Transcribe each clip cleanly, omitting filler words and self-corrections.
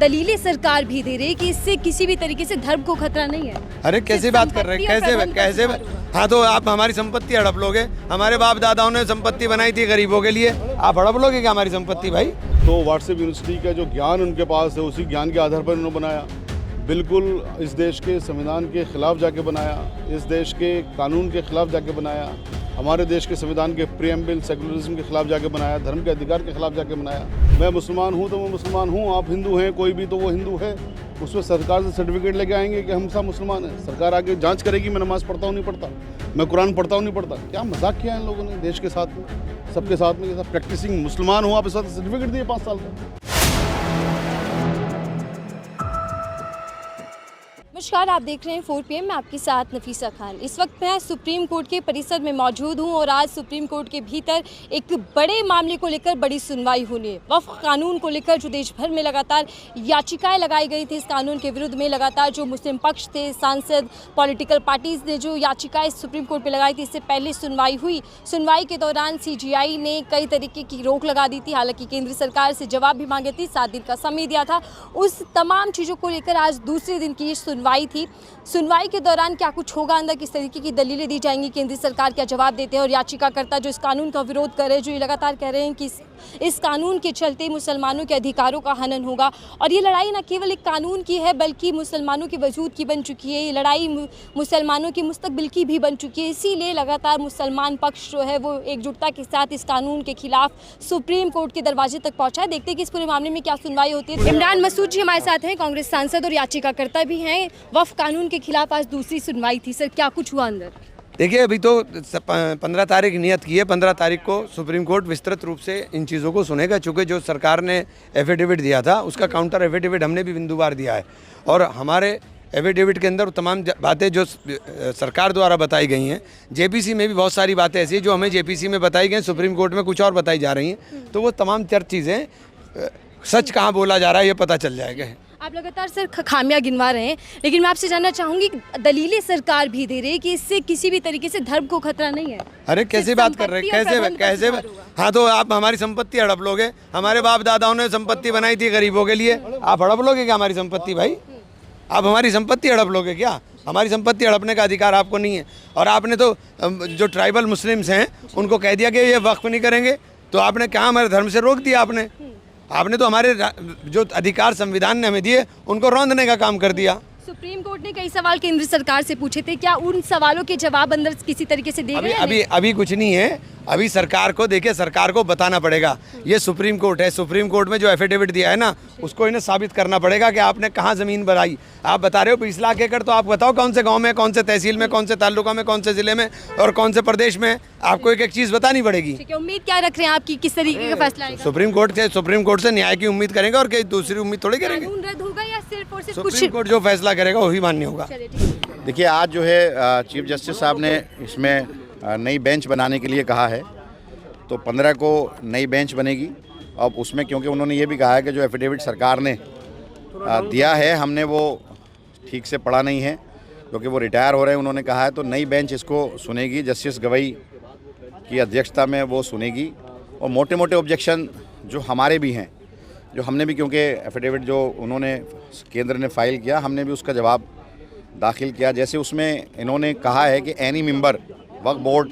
दलीलें सरकार भी दे रही है कि इससे किसी भी तरीके से धर्म को खतरा नहीं है। अरे कैसे बात कर रहे हैं, कैसे हाँ तो आप हमारी संपत्ति हड़प लोगे? हमारे बाप दादाओं ने संपत्ति बनाई थी गरीबों के लिए, आप हड़प लोगे क्या हमारी संपत्ति भाई? तो व्हाट्सएप यूनिवर्सिटी का जो ज्ञान उनके पास है उसी ज्ञान के आधार पर उन्होंने बनाया, बिल्कुल इस देश के संविधान के खिलाफ जाके बनाया, इस देश के कानून के खिलाफ जाके बनाया, हमारे देश के संविधान के प्रीएम्बल सेकुलरिज्म के खिलाफ जाके बनाया, धर्म के अधिकार के खिलाफ जाके बनाया। मैं मुसलमान हूँ तो मैं मुसलमान हूँ, आप हिंदू हैं कोई भी तो वो हिंदू है, उसमें सरकार से सर्टिफिकेट लेके आएंगे कि हम सब मुसलमान हैं। सरकार आगे जांच करेगी मैं नमाज़ पढ़ता हूँ नहीं पढ़ता, मैं कुरान पढ़ता हूँ नहीं पढ़ता। क्या मजाक किया इन लोगों ने देश के साथ में, सबके साथ में, ये सब प्रैक्टिसिंग मुसलमान हूँ, आप इस साथ सर्टिफिकेट दिए 5 साल का। नमस्कार, आप देख रहे हैं 4 PM, मैं आपके साथ नफीसा खान। इस वक्त मैं सुप्रीम कोर्ट के परिसर में मौजूद हूं और आज सुप्रीम कोर्ट के भीतर एक बड़े मामले को लेकर बड़ी सुनवाई होनी है। वक्फ कानून को लेकर जो देश भर में लगातार याचिकाएं लगाई गई थी, इस कानून के विरुद्ध में लगातार जो मुस्लिम पक्ष थे, सांसद, पॉलिटिकल पार्टीज़ ने जो याचिकाएं सुप्रीम कोर्ट में लगाई थी, इससे पहले सुनवाई हुई। सुनवाई के दौरान CGI ने कई तरीके की रोक लगा दी थी, हालांकि केंद्र सरकार से जवाब भी मांगे थे, 7 दिन का समय दिया था। उस तमाम चीज़ों को लेकर आज दूसरे दिन की सुनवाई थी। सुनवाई के दौरान क्या कुछ होगा, अंदर किस तरीके की दलीलें दी जाएंगी, केंद्र सरकार क्या जवाब देते हैं और याचिकाकर्ता जो इस कानून का विरोध कर रहे हैं, जो ये लगातार कह रहे हैं कि इस कानून के चलते मुसलमानों के अधिकारों का हनन होगा। और ये लड़ाई न केवल एक कानून की है बल्कि मुसलमानों के वजूद की बन चुकी है, ये लड़ाई मुसलमानों के मुस्तकबिल की भी बन चुकी है। इसीलिए लगातार मुसलमान पक्ष जो है वो एकजुटता के साथ इस कानून के खिलाफ सुप्रीम कोर्ट के दरवाजे तक पहुंचा है। देखते हैं कि इस पूरे मामले में क्या सुनवाई होती है। इमरान मसूद जी हमारे साथ हैं, कांग्रेस सांसद और याचिकाकर्ता भी हैं। वक्फ कानून के खिलाफ आज दूसरी सुनवाई थी, सर क्या कुछ हुआ अंदर? देखिए अभी तो 15 तारीख नियत की है, 15 तारीख को सुप्रीम कोर्ट विस्तृत रूप से इन चीज़ों को सुनेगा। चूँकि जो सरकार ने एफिडेविट दिया था उसका काउंटर एफिडेविट हमने भी बिंदुवार दिया है और हमारे एफिडेविट के अंदर तमाम बातें जो सरकार द्वारा बताई गई हैं, JPC में भी बहुत सारी बातें ऐसी हैं जो हमें JPC में बताई गई, सुप्रीम कोर्ट में कुछ और बताई जा रही हैं। तो वो तमाम चीज़ें सच कहाँ बोला जा रहा है ये पता चल जाएगा। आप लगातार सर खामियां गिनवा रहे हैं, लेकिन मैं आपसे जानना चाहूंगी दलीलें सरकार भी दे रही है कि इससे किसी भी तरीके से धर्म को खतरा नहीं है। अरे कैसे बात कर रहे हैं, कैसे हाँ तो आप हमारी संपत्ति हड़प लोगे? हमारे बाप दादाओं ने संपत्ति बनाई थी गरीबों के लिए, आप हड़प लोगे क्या हमारी संपत्ति भाई? आप हमारी संपत्ति हड़प लोगे क्या? हमारी संपत्ति हड़पने का अधिकार आपको नहीं है। और आपने तो जो ट्राइबल मुस्लिम्स हैं उनको कह दिया कि ये वक्फ नहीं करेंगे, तो आपने क्या हमारे धर्म से रोक दिया? आपने तो हमारे जो अधिकार संविधान ने हमें दिए उनको रौंदने का काम कर दिया। सुप्रीम कोर्ट ने कई सवाल केंद्र सरकार से पूछे थे, क्या उन सवालों के जवाब अंदर किसी तरीके से दे गए? अभी कुछ नहीं है। अभी सरकार को देखिए, सरकार को बताना पड़ेगा। ये सुप्रीम कोर्ट है, सुप्रीम कोर्ट में जो एफिडेविट दिया है ना उसको इन्हें साबित करना पड़ेगा कि आपने कहाँ ज़मीन बनाई। आप बता रहे हो 20 लाख एकड़, तो आप बताओ कौन से गाँव में, कौन से तहसील में, कौन से तालुका में, कौन से ज़िले में और कौन से प्रदेश में, आपको एक एक चीज़ बतानी पड़ेगी। उम्मीद क्या रख रहे हैं आपकी, किस तरीके का फैसला आएगा? सुप्रीम कोर्ट से न्याय की उम्मीद करेंगे और कहीं दूसरी उम्मीद थोड़ी करेंगे। रद्द होगा या सिर्फ और सिर्फ सुप्रीम कोर्ट जो फैसला करेगा वही मान्य होगा। देखिए आज जो है चीफ जस्टिस साहब ने इसमें नई बेंच बनाने के लिए कहा है, तो 15 को नई बेंच बनेगी। अब उसमें क्योंकि उन्होंने ये भी कहा है कि जो एफिडेविट सरकार ने दिया है हमने वो ठीक से पढ़ा नहीं है, क्योंकि वो रिटायर हो रहे हैं उन्होंने कहा है, तो नई बेंच इसको सुनेगी, जस्टिस गवई की अध्यक्षता में वो सुनेगी। और मोटे मोटे ऑब्जेक्शन जो हमारे भी हैं, जो हमने भी, क्योंकि एफिडेविट जो उन्होंने केंद्र ने फाइल किया हमने भी उसका जवाब दाखिल किया। जैसे उसमें इन्होंने कहा है कि एनी मेंबर, वक्फ बोर्ड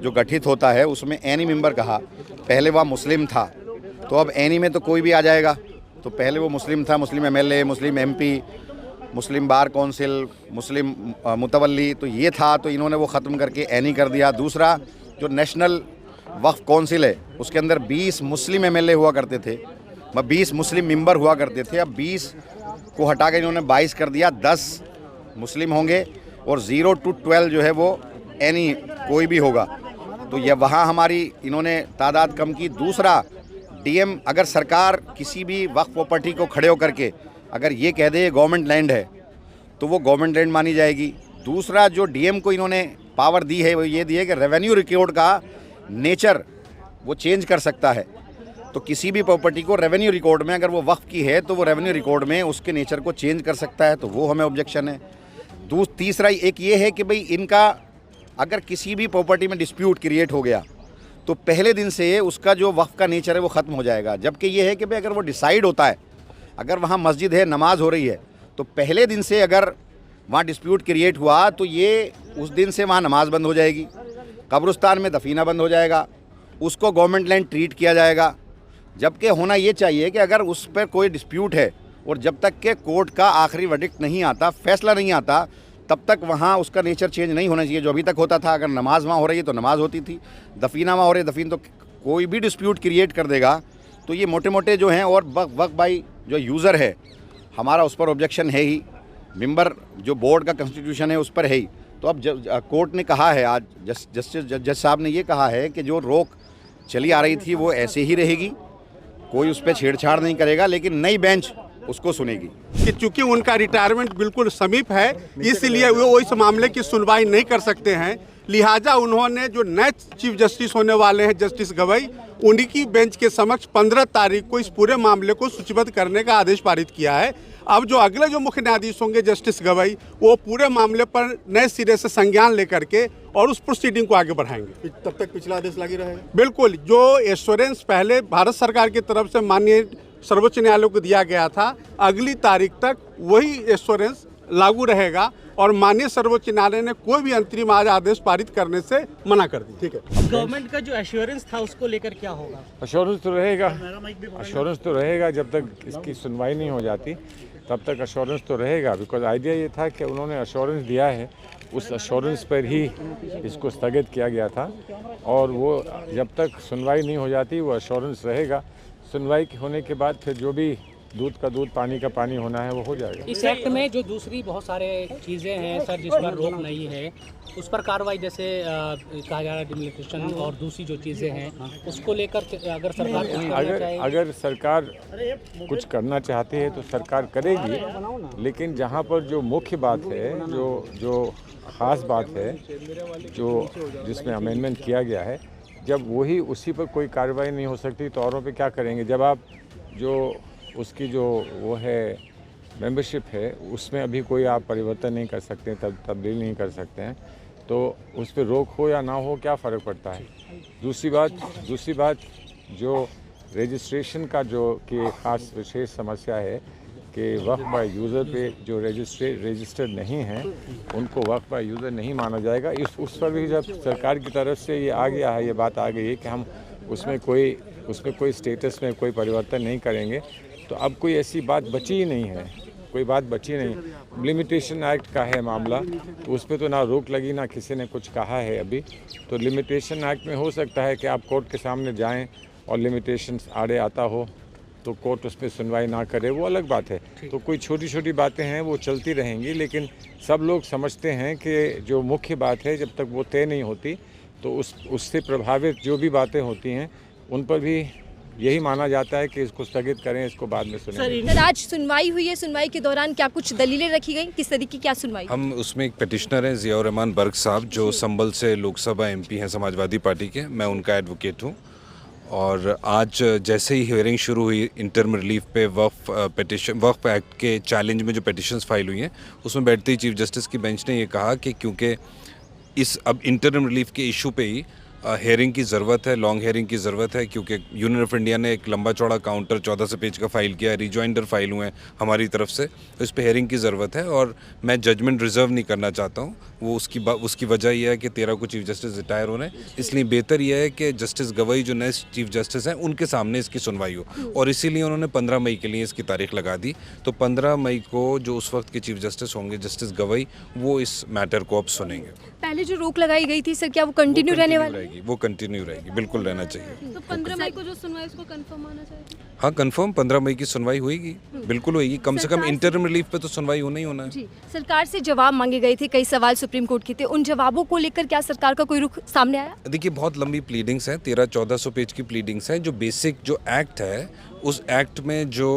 जो गठित होता है उसमें एनी मेंबर कहा, पहले वह मुस्लिम था, तो अब एनी में तो कोई भी आ जाएगा। तो पहले वो मुस्लिम था, मुस्लिम MLA, मुस्लिम MP, मुस्लिम बार कौंसिल, मुस्लिम मुतवल्ली, तो ये था, तो इन्होंने वो ख़त्म करके एनी कर दिया। दूसरा जो नेशनल वक्फ कौंसिल है उसके अंदर 20 मुस्लिम MLA हुआ करते थे, 20 मुस्लिम मेंबर हुआ करते थे, अब 20 को हटा के इन्होंने 22 कर दिया, 10 मुस्लिम होंगे और 0 to 12 जो है वो एनी कोई भी होगा। तो यह वहाँ हमारी इन्होंने तादाद कम की। दूसरा DM, अगर सरकार किसी भी वक्फ प्रॉपर्टी को खड़े होकर के अगर ये कह दे गवर्नमेंट लैंड है तो वो गवर्नमेंट लैंड मानी जाएगी। दूसरा जो DM को इन्होंने पावर दी है वो ये दी है कि रेवेन्यू रिकॉर्ड का नेचर वो चेंज कर सकता है। तो किसी भी प्रॉपर्टी को रेवेन्यू रिकॉर्ड में अगर वो वक्फ की है तो वो रेवेन्यू रिकॉर्ड में उसके नेचर को चेंज कर सकता है, तो वो हमें ऑब्जेक्शन है। तीसरा एक ये है कि भाई इनका अगर किसी भी प्रॉपर्टी में डिस्प्यूट क्रिएट हो गया तो पहले दिन से उसका जो वक्फ का नेचर है वो ख़त्म हो जाएगा। जबकि ये है कि भाई अगर वो डिसाइड होता है अगर वहाँ मस्जिद है, नमाज हो रही है, तो पहले दिन से अगर वहाँ डिस्प्यूट क्रिएट हुआ तो ये उस दिन से वहाँ नमाज बंद हो जाएगी, कब्रिस्तान में दफीना बंद हो जाएगा, उसको गवर्नमेंट लैंड ट्रीट किया जाएगा। जबकि होना ये चाहिए कि अगर उस पर कोई डिस्प्यूट है और जब तक के कोर्ट का आखिरी वर्डिक्ट नहीं आता, फैसला नहीं आता, तब तक वहाँ उसका नेचर चेंज नहीं होना चाहिए जो अभी तक होता था। अगर नमाज वहाँ हो रही है तो नमाज होती थी, दफीना वहाँ हो रही है दफीन, तो कोई भी डिस्प्यूट क्रिएट कर देगा तो ये मोटे मोटे जो हैं। और वक्फ बाई जो यूज़र है हमारा, उस पर ऑब्जेक्शन है ही, मेंबर जो बोर्ड का कॉन्स्टिट्यूशन है उस पर है ही। तो अब कोर्ट ने कहा है, आज जज साहब ने ये कहा है कि जो रोक चली आ रही थी वो ऐसे ही रहेगी, कोई उस पर छेड़छाड़ नहीं करेगा, लेकिन नई बेंच उसको सुनेगी। कि चूंकि उनका रिटायरमेंट बिल्कुल समीप है, इसलिए वो इस मामले की सुनवाई नहीं कर सकते हैं। लिहाजा उन्होंने जो नए चीफ जस्टिस होने वाले हैं जस्टिस गवई, उन्हीं की बेंच के समक्ष 15 तारीख को इस पूरे मामले को सूचीबद्ध करने का आदेश पारित किया है। अब जो अगले जो मुख्य न्यायाधीश होंगे जस्टिस गवई, वो पूरे मामले पर नए सिरे से संज्ञान लेकर के और उस प्रोसीडिंग को आगे बढ़ाएंगे। तब तक पिछला आदेश लागू रहेगा। बिल्कुल, जो एश्योरेंस पहले भारत सरकार की तरफ से माननीय सर्वोच्च न्यायालय को दिया गया था, अगली तारीख तक वही एश्योरेंस लागू रहेगा और माननीय सर्वोच्च न्यायालय ने कोई भी अंतरिम आज आदेश पारित करने से मना कर दी। ठीक है, गवर्नमेंट का जो एश्योरेंस था उसको लेकर क्या होगा? एश्योरेंस तो रहेगा जब तक इसकी सुनवाई नहीं हो जाती तब तक एश्योरेंस तो रहेगा। बिकॉज आइडिया ये था कि उन्होंने एश्योरेंस दिया है, उस एश्योरेंस पर ही इसको स्थगित किया गया था और वो जब तक सुनवाई नहीं हो जाती वो एश्योरेंस रहेगा। सुनवाई होने के बाद फिर जो भी दूध का दूध पानी का पानी होना है वो हो जाएगा। इस एक्ट में जो दूसरी बहुत सारे चीज़ें हैं सर जिस पर रोक नहीं है, उस पर कार्रवाई जैसे कहा जा रहा है डिमोलिशन और दूसरी जो चीज़ें हैं उसको लेकर अगर सरकार कुछ करना चाहे, अगर सरकार कुछ करना चाहती है तो सरकार करेगी, लेकिन जहाँ पर जो मुख्य बात है, जो ख़ास बात है, जो जिसमें अमेंडमेंट किया गया है, जब वही उसी पर कोई कार्रवाई नहीं हो सकती तो औरों पे क्या करेंगे? जब आप जो उसकी जो वो है मेंबरशिप है उसमें अभी कोई आप परिवर्तन नहीं कर सकते, तब्दील नहीं कर सकते हैं, तो उस पर रोक हो या ना हो क्या फ़र्क पड़ता है? दूसरी बात जो रजिस्ट्रेशन का जो कि ख़ास विशेष समस्या है कि वक्फ बाय यूज़र पे जो रजिस्टर्ड नहीं हैं उनको वक्फ बाय यूज़र नहीं माना जाएगा। उस पर भी जब सरकार की तरफ से ये आ गया है, ये बात आ गई है कि हम उसमें कोई स्टेटस में कोई परिवर्तन नहीं करेंगे, तो अब कोई ऐसी बात बची ही नहीं है, कोई बात बची नहीं। लिमिटेशन एक्ट का है मामला, तो उस पर तो ना रोक लगी ना किसी ने कुछ कहा है अभी। तो लिमिटेशन एक्ट में हो सकता है कि आप कोर्ट के सामने जाएं और लिमिटेशंस आड़े आता हो तो कोर्ट उस पर सुनवाई ना करे, वो अलग बात है। तो कोई छोटी छोटी बातें हैं वो चलती रहेंगी, लेकिन सब लोग समझते हैं कि जो मुख्य बात है जब तक वो तय नहीं होती तो उससे प्रभावित जो भी बातें होती हैं उन पर भी यही माना जाता है कि इसको स्थगित करें, इसको बाद में सुनेंगे। सर, आज सुनवाई हुई है, सुनवाई के दौरान क्या कुछ दलीलें रखी गई, किस तरीके की क्या सुनवाई? हम उसमें एक पिटिशनर हैं ज़ियाउर रहमान बर्ग साहब, जो संभल से लोकसभा एमपी हैं समाजवादी पार्टी के, मैं उनका एडवोकेट हूँ। और आज जैसे ही हियरिंग शुरू हुई इंटरम रिलीफ पे वक्फ एक्ट के चैलेंज में जो पिटिशंस फाइल हुई हैं, उसमें बैठते ही चीफ जस्टिस की बेंच ने ये कहा कि क्योंकि इस अब इंटरम रिलीफ के इशू पे ही हेयरिंग की ज़रूरत है, लॉन्ग हेयरिंग की ज़रूरत है, क्योंकि यूनियन ऑफ इंडिया ने एक लंबा चौड़ा काउंटर 1400 पेज का फाइल किया है, रिजॉइंडर फाइल हुए हैं हमारी तरफ से, तो इस पे हेयरिंग की ज़रूरत है। और मैं जजमेंट रिजर्व नहीं करना चाहता हूँ, वो उसकी वजह यह है कि 13 को चीफ जस्टिस रिटायर हो रहे हैं, इसलिए बेहतर यह है कि जस्टिस गवई जो नए चीफ जस्टिस हैं उनके सामने इसकी सुनवाई हो, और इसीलिए उन्होंने 15 मई के लिए इसकी तारीख लगा दी। तो 15 मई को जो उस वक्त के चीफ जस्टिस होंगे जस्टिस गवई, वो इस मैटर को अब सुनेंगे। पहले जो रोक लगाई गई थी सर, क्या वो कंटिन्यू रहने वाली रहेगी? वो कंटिन्यू रहेगी, बिल्कुल रहना चाहिए। तो 15 मई को जो सुनवाई उसको कंफर्म होना चाहिए? हाँ, कंफर्म 15 मई की सुनवाई होगी, बिल्कुल होगी। कम से कम इंटरम रिलीफ पे तो सुनवाई होना ही होना है। जी, सरकार से जवाब मांगे गए थे, कई सवाल सुप्रीम कोर्ट के थे, उन जवाबों को लेकर क्या सरकार का कोई रुख सामने आया? देखिए, बहुत लंबी प्लीडिंग्स हैं, 1300-1400 पेज की प्लीडिंग्स हैं। जो बेसिक जो एक्ट है, उस एक्ट में जो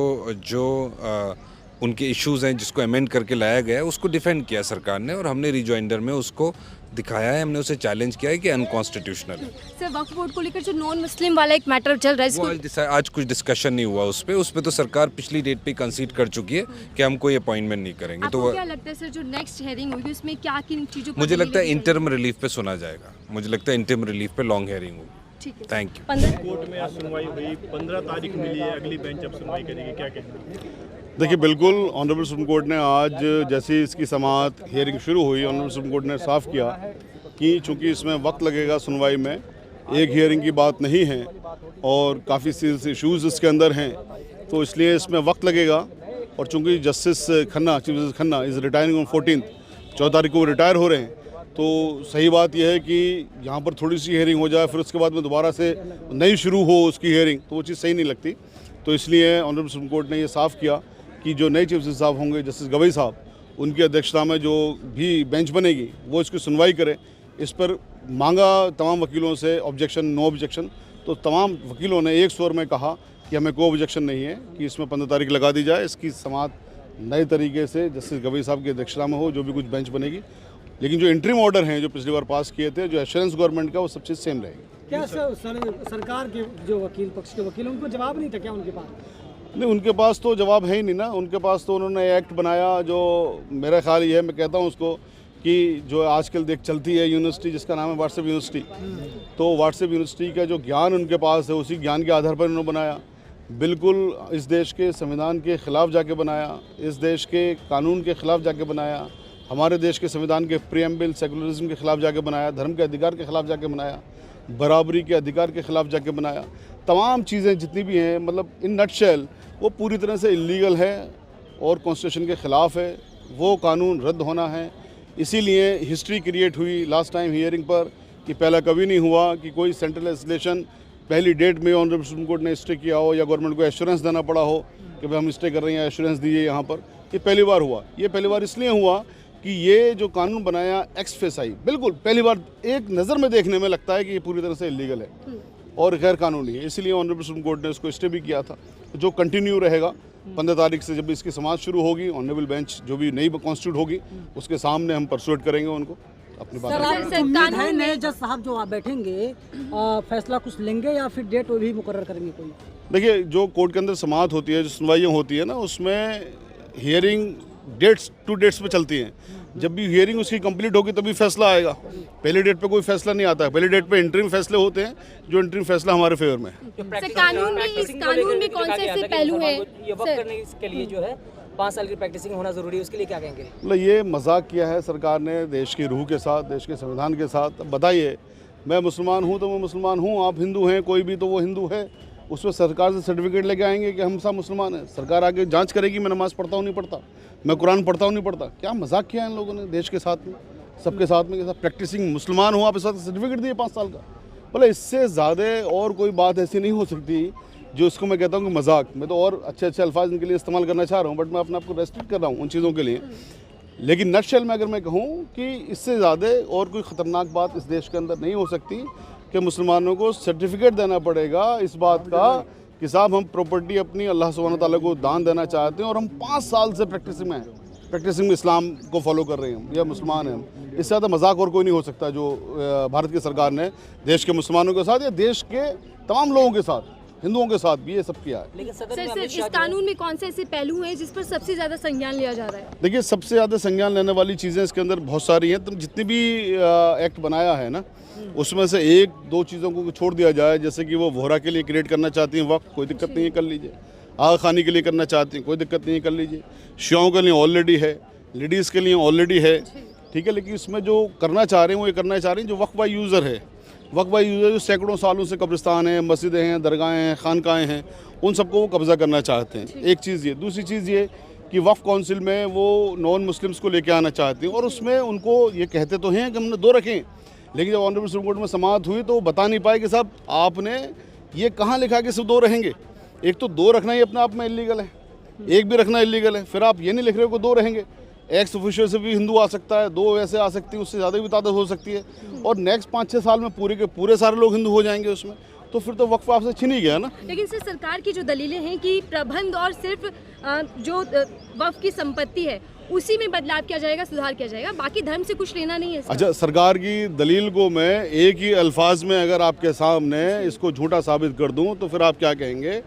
उनके इश्यूज़ हैं जिसको अमेंड करके लाया गया है, उसको डिफेंड किया सरकार ने, और हमने रिजॉइंडर में उसको दिखाया है, हमने उसे चैलेंज किया है कि अनकॉन्स्टिट्यूशनल है। सर, वक्फ बोर्ड को लेकर जो नॉन मुस्लिम वाला एक मैटर चल रहा है, वो आज कुछ डिस्कशन नहीं हुआ उस पर तो सरकार पिछली डेट पे कंसीड कर चुकी है कि हम कोई अपॉइंटमेंट नहीं करेंगे। तो क्या लगता है सर, जो नेक्स्ट हेयरिंग होगी उसमें क्या किन चीज़ों को? मुझे लगता है इंटरम रिलीफ पे सुना जाएगा, मुझे लगता है इंटरम रिलीफ पे लॉन्ग हेयरिंग होगी। ठीक है, थैंक यू। कोर्ट में आज सुनवाई हुई, 15 तारीख मिली है, अगली बेंच अब सुनवाई करेगी, क्या कहते हैं? देखिए बिल्कुल ऑनरेबल सुप्रीम कोर्ट ने आज जैसे इसकी समाअत हियरिंग शुरू हुई, ऑनरेबल सुप्रीम कोर्ट ने साफ किया कि चूंकि इसमें वक्त लगेगा सुनवाई में, एक हियरिंग की बात नहीं है और काफ़ी सीरियस इश्यूज़ इसके अंदर हैं, तो इसलिए इसमें वक्त लगेगा। और चूंकि justice Khanna, chief justice Khanna is retiring on 14 14 तारीख को रिटायर हो रहे हैं, तो सही बात यह है कि यहाँ पर थोड़ी सी हियरिंग हो जाए, फिर उसके बाद में दोबारा से नई शुरू हो उसकी हियरिंग, तो वो चीज़ सही नहीं लगती। तो इसलिए ऑनरेबल सुप्रीम कोर्ट ने ये साफ़ किया कि जो नए चीफ जस्टिस साहब होंगे, जस्टिस गवई साहब, उनकी अध्यक्षता में जो भी बेंच बनेगी वो इसकी सुनवाई करे। इस पर मांगा तमाम वकीलों से ऑब्जेक्शन, नो ऑब्जेक्शन, तो तमाम वकीलों ने एक स्वर में कहा कि हमें कोई ऑब्जेक्शन नहीं है कि इसमें 15 तारीख लगा दी जाए, इसकी समाअत नए तरीके से जस्टिस गवई साहब की अध्यक्षता में हो, जो भी कुछ बेंच बनेगी। लेकिन जो इंटरिम ऑर्डर हैं जो पिछली बार पास किए थे, जो एश्योरेंस गवर्नमेंट का, वो सब चीज़ सेम रहेगी। क्या सरकार के जो वकील, पक्ष के वकील, उनको जवाब नहीं था क्या उनके पास? नहीं, उनके पास तो जवाब है ही नहीं ना। उनके पास तो उन्होंने एक्ट बनाया, जो मेरा ख्याल ये है, मैं कहता हूँ उसको कि जो आजकल चलती है यूनिवर्सिटी जिसका नाम है व्हाट्सएप यूनिवर्सिटी, तो व्हाट्सएप यूनिवर्सिटी का जो ज्ञान उनके पास है उसी ज्ञान के आधार पर उन्होंने बनाया। बिल्कुल इस देश के संविधान के ख़िलाफ़ जाके बनाया, इस देश के कानून के ख़िलाफ़ जाके बनाया, हमारे देश के संविधान के प्रीएम्बल सेकुलरिज्म के ख़िलाफ़ जाके बनाया, धर्म के अधिकार के ख़िलाफ़ जाके बनाया, बराबरी के अधिकार के ख़िलाफ़ जाके बनाया। तमाम चीज़ें जितनी भी हैं, मतलब इन नटशेल वो पूरी तरह से इलीगल है और कॉन्स्टिट्यूशन के ख़िलाफ़ है। वो कानून रद्द होना है। इसीलिए हिस्ट्री क्रिएट हुई लास्ट टाइम हियरिंग पर कि पहला कभी नहीं हुआ कि कोई सेंट्रल लेजिस्लेशन पहली डेट में ऑनरेबल सुप्रीम कोर्ट ने स्टे किया हो या गवर्नमेंट को एश्योरेंस देना पड़ा हो कि भाई हम स्टे कर रहे हैं, एश्योरेंस दीजिए यहाँ पर। ये पहली बार हुआ। ये पहली बार इसलिए हुआ कि ये जो कानून बनाया एक्स फेसाई, बिल्कुल पहली बार एक नज़र में देखने में लगता है कि ये पूरी तरह से इलीगल है और गैर कानूनी है। इसलिए ऑनरेबल सुप्रीम कोर्ट ने इसको स्टे भी किया था, जो कंटिन्यू रहेगा। 15 तारीख से जब इसकी समाअत शुरू होगी, ऑनरेबल बेंच जो भी नई कॉन्स्टिट्यूट होगी उसके सामने हम परसुएट करेंगे उनको अपनी बात। उम्मीद है नए जज साहब जो आप बैठेंगे फैसला कुछ लेंगे या फिर डेट भी मुकर्रर करेंगे कोई? देखिए, जो कोर्ट के अंदर समाअत होती है, जो सुनवाइयाँ होती है ना, उसमें हियरिंग डेट्स टू डेट्स पे चलती हैं। जब भी हियरिंग उसकी कंप्लीट होगी तभी फैसला आएगा। पहली डेट पे कोई फैसला नहीं आता है। पहली डेट पे इंटरिम फैसले होते हैं, जो इंटरिम फैसला हमारे फेवर में है। कानून में, इस कानून में कौन से ऐसे पहलू हैं ये वक्त करने के लिए जो है 5 साल की प्रैक्टिसिंग होना जरूरी है, उसके लिए क्या कहेंगे? मतलब ये मजाक किया है सरकार ने देश की रूह के साथ, देश के संविधान के साथ। बताइए, मैं मुसलमान हूँ तो मैं मुसलमान हूँ, आप हिंदू हैं कोई भी तो वो हिंदू है। उसमें सरकार से सर्टिफिकेट लेके आएंगे कि हम सब मुसलमान हैं। सरकार आगे जांच करेगी मैं नमाज़ पढ़ता हूँ नहीं पढ़ता, मैं कुरान पढ़ता हूँ नहीं पढ़ता। क्या मजाक किया है इन लोगों ने देश के साथ में, सबके साथ में के साथ। प्रैक्टिसिंग मुसलमान हूँ, आप इस साथ सर्टिफिकेट दिए 5 साल का। बोले इससे ज़्यादा और कोई बात ऐसी नहीं हो सकती जो इसको मैं कहता हूँ कि मजाक। मैं तो और अच्छे अच्छे अल्फाज इनके लिए इस्तेमाल करना चाह रहा हूँ, बट मैं अपने आप को रेस्ट्रिक्ट कर रहा हूँ उन चीज़ों के लिए। लेकिन नटशेल में अगर मैं कहूँ कि इससे ज़्यादा और कोई ख़तरनाक बात इस देश के अंदर नहीं हो सकती कि मुसलमानों को सर्टिफिकेट देना पड़ेगा इस बात का कि साहब हम प्रॉपर्टी अपनी अल्लाह सुब्हानहू तआला को दान देना चाहते हैं और हम 5 साल से प्रैक्टिसिंग में इस्लाम को फॉलो कर रहे हैं या मुसलमान हैं। इससे ज़्यादा मजाक और कोई नहीं हो सकता जो भारत की सरकार ने देश के मुसलमानों के साथ या देश के तमाम लोगों के साथ, हिंदुओं के साथ भी ये सब किया है। लेकिन सर, इस कानून में कौन से ऐसे पहलू हैं जिस पर सबसे ज़्यादा संज्ञान लिया जा रहा है? देखिए, सबसे ज़्यादा संज्ञान लेने वाली चीज़ें इसके अंदर बहुत सारी हैं। तो जितनी भी एक्ट बनाया है ना, उसमें से 1-2 चीज़ों को छोड़ दिया जाए। जैसे कि वो वोहरा के लिए क्रिएट करना चाहती हैं वक्त, कोई दिक्कत नहीं है, कर लीजिए। आग खानी के लिए करना चाहती हैं, कोई दिक्कत नहीं है, कर लीजिए। शियाओं के लिए ऑलरेडी है, लेडीज़ के लिए ऑलरेडी है, ठीक है। लेकिन इसमें जो करना चाह रहे हैं वो ये करना चाह रहे हैं जो वक्फ बाई यूज़र है। वक्फ बाई यूज़र जो सैकड़ों सालों से कब्रिस्तान हैं, मस्जिदें हैं, दरगाहें हैं, खानकाएँ हैं, उन सबको वो कब्ज़ा करना चाहते हैं। एक चीज़ ये। दूसरी चीज़ ये कि वक्फ काउंसिल में वो नॉन मुस्लिम्स को लेके आना चाहती हैं और उसमें उनको ये कहते तो हैं कि हमने 2 रखें, लेकिन जब ऑनरेबल सुप्रीम कोर्ट में समाअत हुई तो वो बता नहीं पाए कि साहब आपने ये कहाँ लिखा कि सिर्फ 2 रहेंगे। एक तो 2 रखना ही अपने आप में इलीगल है, एक भी रखना इलीगल है। फिर आप ये नहीं लिख रहे हो कि 2 रहेंगे। एक्स ऑफिशियल से भी हिंदू आ सकता है, 2 वैसे आ सकती है, उससे ज़्यादा भी तादाद हो सकती है। और नेक्स्ट 5-6 साल में पूरे के पूरे सारे लोग हिंदू हो जाएंगे उसमें, तो फिर तो वक्फ आपसे छिन ही गया ना। लेकिन सर, सरकार की जो दलीलें हैं कि प्रबंध और सिर्फ जो वक्फ की संपत्ति है उसी में बदलाव किया जाएगा, सुधार किया जाएगा, बाकी धर्म से कुछ लेना नहीं है इसका। अच्छा, सरकार की दलील को मैं एक ही अल्फाज में अगर आपके सामने इसको झूठा साबित कर दूं तो फिर आप क्या कहेंगे?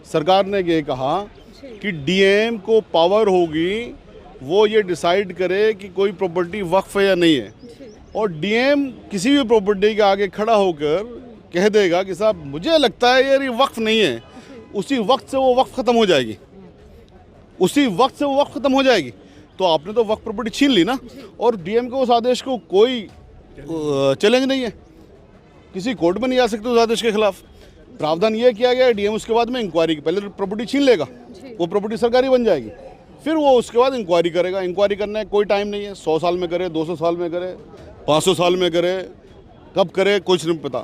सरकार ने ये कहा कि डीएम को पावर होगी वो ये डिसाइड करे कि कोई प्रॉपर्टी वक्फ है या नहीं है, और डीएम किसी भी प्रॉपर्टी के आगे खड़ा होकर कह देगा कि साहब मुझे लगता है यार ये वक्फ नहीं है, उसी वक्त से वो वक्फ ख़त्म हो जाएगी। उसी वक्त से वो वक्त ख़त्म हो जाएगी। तो आपने तो वक्त प्रॉपर्टी छीन ली ना, और डीएम के उस आदेश को कोई चैलेंज नहीं है, किसी कोर्ट में नहीं जा सकते उस आदेश के खिलाफ। प्रावधान ये किया गया है डीएम उसके बाद में इंक्वायरी, पहले प्रॉपर्टी छीन लेगा, वो प्रॉपर्टी सरकारी बन जाएगी, फिर वो उसके बाद इंक्वायरी करेगा। इंक्वायरी करने का कोई टाइम नहीं है, 100 साल में करे, 200 साल में करे, 500 साल में करे, कब करे कुछ नहीं पता।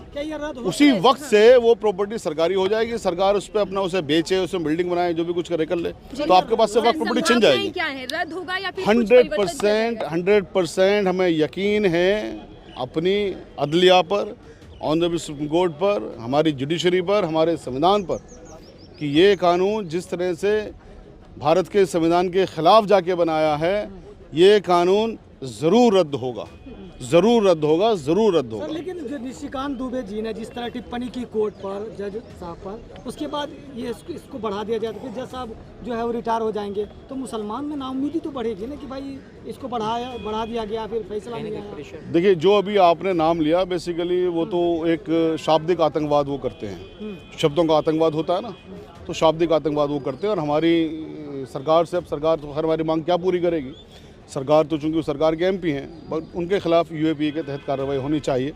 उसी वक्त से वो प्रॉपर्टी सरकारी हो जाएगी, सरकार उस पर अपना उसे बेचे, उसमें बिल्डिंग बनाए, जो भी कुछ करे कर ले, तो आपके पास से वक्त प्रॉपर्टी छिन जाएगी। क्या है, रद्द होगा या फिर 100% हमें यकीन है अपनी अदलिया पर, ऑनरेबल सुप्रीम कोर्ट पर, हमारी जुडिशरी पर, हमारे संविधान पर, कि ये कानून जिस तरह से भारत के संविधान के खिलाफ जाके बनाया है, ये कानून ज़रूर रद्द होगा, ज़रूर रद्द होगा, ज़रूर रद्द होगा। लेकिन जो निशिकांत दुबे जी ने जिस तरह टिप्पणी की कोर्ट पर, जज साहब पर, उसके बाद ये इसको बढ़ा दिया जाए, तो फिर जज साहब जो है वो रिटायर हो जाएंगे, तो मुसलमान में नाउम्मीदी तो बढ़ेगी ना कि भाई इसको बढ़ा दिया गया, फिर फैसला नहीं आया। देखिए, जो अभी आपने नाम लिया, बेसिकली वो तो एक शाब्दिक आतंकवाद वो करते हैं, शब्दों का आतंकवाद होता है ना, तो शाब्दिक आतंकवाद वो करते हैं। और हमारी सरकार से, अब सरकार तो हर हमारी मांग क्या पूरी करेगी, सरकार तो चूंकि सरकार के एमपी हैं, बट उनके खिलाफ यूएपीए के तहत कार्रवाई होनी चाहिए,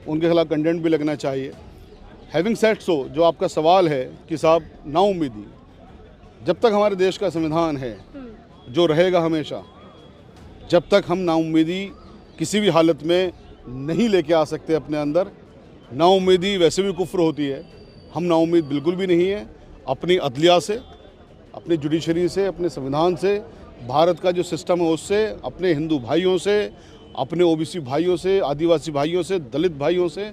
उनके खिलाफ कंटेम्प्ट भी लगना चाहिए। हैविंग सेड सो, जो आपका सवाल है कि साहब नाउम्मीदी, जब तक हमारे देश का संविधान है, जो रहेगा हमेशा, जब तक हम नाउम्मीदी किसी भी हालत में नहीं लेके आ सकते अपने अंदर। नाउम्मीदी वैसे भी कुफ्र होती है, हम नाउम्मीद बिल्कुल भी नहीं है अपनी अदलिया से, अपनी जुडिशरी से, अपने संविधान से, भारत का जो सिस्टम है उससे, अपने हिंदू भाइयों से, अपने ओबीसी भाइयों से, आदिवासी भाइयों से, दलित भाइयों से,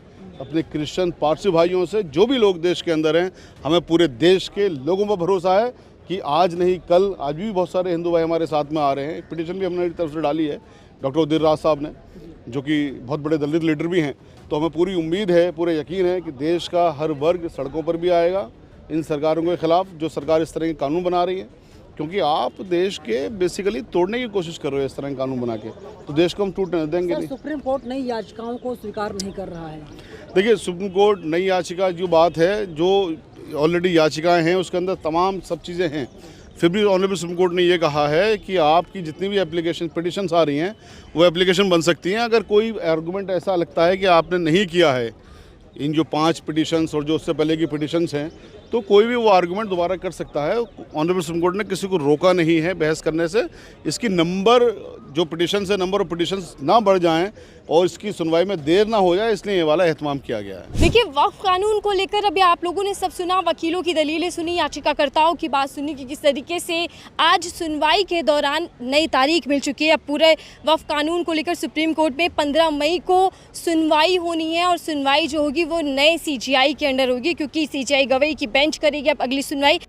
अपने क्रिश्चियन पारसी भाइयों से, जो भी लोग देश के अंदर हैं, हमें पूरे देश के लोगों पर भरोसा है कि आज नहीं कल, आज भी बहुत सारे हिंदू भाई हमारे साथ में आ रहे हैं। एक पिटीशन भी हमने तरफ से डाली है डॉक्टर उदिर राज साहब ने, जो कि बहुत बड़े दलित लीडर भी हैं। तो हमें पूरी उम्मीद है, पूरे यकीन है कि देश का हर वर्ग सड़कों पर भी आएगा इन सरकारों के खिलाफ, जो सरकार इस तरह के कानून बना रही है, क्योंकि आप देश के बेसिकली तोड़ने की कोशिश कर रहे हो इस तरह के कानून बना के, तो देश को हम टूटने देंगे नहीं। सुप्रीम कोर्ट नई याचिकाओं को स्वीकार नहीं कर रहा है। देखिए, सुप्रीम कोर्ट नई याचिका जो बात है, जो ऑलरेडी याचिकाएं हैं उसके अंदर तमाम सब चीज़ें हैं, फिर भी ऑनरेबल सुप्रीम कोर्ट ने ये कहा है कि आपकी जितनी भी एप्लीकेशन पिटिशन्स आ रही हैं वो एप्लीकेशन बन सकती हैं। अगर कोई आर्गूमेंट ऐसा लगता है कि आपने नहीं किया है इन जो 5 पिटिशन्स और जो उससे पहले की पिटिशन्स हैं, तो कोई भी वो आर्गूमेंट दोबारा कर सकता है। ऑनरेबल सुप्रीम कोर्ट ने किसी को रोका नहीं है बहस करने से। इसकी नंबर जो पिटिशन्स है, नंबर ऑफ पिटिशन्स ना बढ़ जाएं और इसकी सुनवाई में देर ना हो जाए, इसलिए ये वाला एहतमाम किया गया है। देखिए, वक्फ कानून को लेकर अभी आप लोगों ने सब सुना, वकीलों की दलीलें सुनी, याचिकाकर्ताओं की बात सुनी कि किस तरीके से आज सुनवाई के दौरान नई तारीख मिल चुकी है। अब पूरे वक्फ कानून को लेकर सुप्रीम कोर्ट में 15 मई को सुनवाई होनी है, और सुनवाई जो होगी वो नए CJI के अंडर होगी, क्योंकि CJI गवई की बेंच करेगी अब अगली सुनवाई।